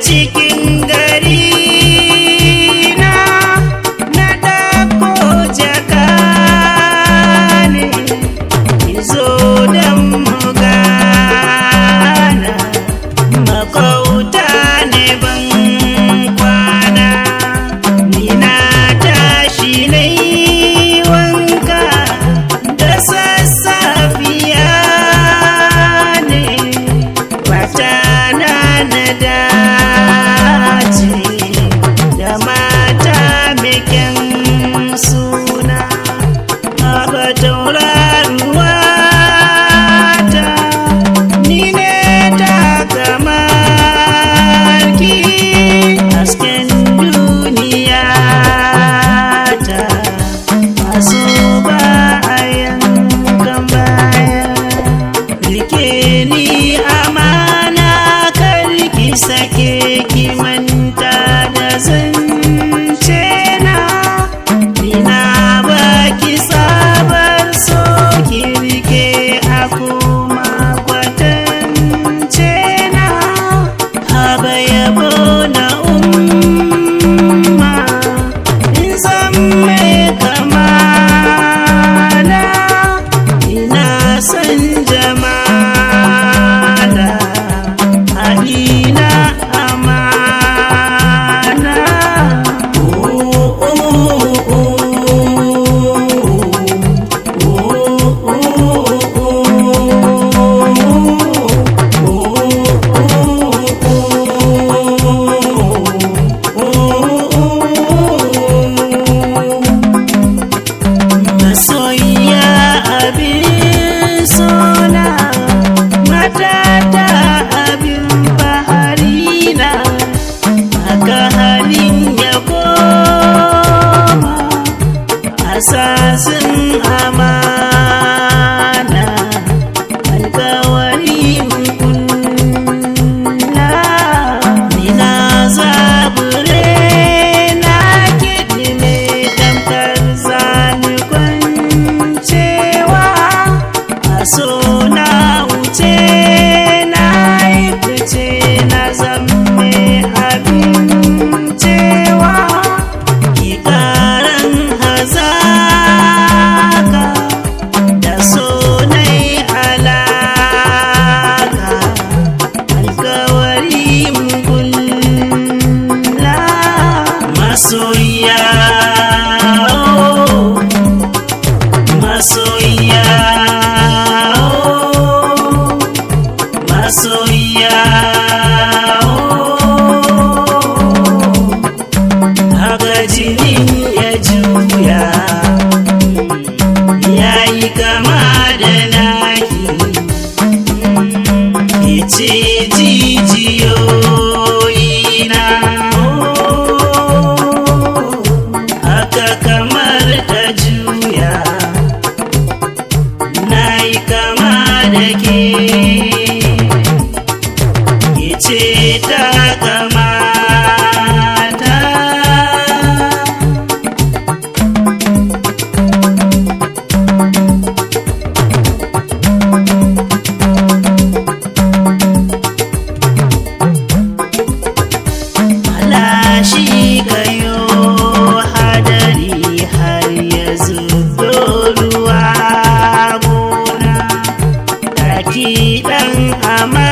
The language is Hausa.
cikin gari na ɗauko jaka ne zo don mu gana makauta ne ban kwana ni na tashi nai wanka da sassafiya ne fata na dace da mata mai kyan suna aba tauraruwa ta ni ne ta kamar ki hasken duniya ta masu bayan kan baya rike ni amana karki sake ki manta da zance na ina baki sabar so ki rike a kuma kwatance na haba yabo na umma in zan mai kamala ina san jamala halina amana masoyiya abin sona matata abin baharina aka halin ya koma asasin amana alkawari kunna nina zabure na kidime tamkar zani kwancewa aso na wuce na yi fice na zamme abin cewa ki karan hazaka da so nai alaka alkawari mugulla masoyiya masoyiya masoyiya haka jinin ya juya ya yi kama da naki ice jijiyoyina haka kamar ta juya na yi kama da ke ice ta kamata alashi kayo hadari har ya zubo ruwa gona taki dan ama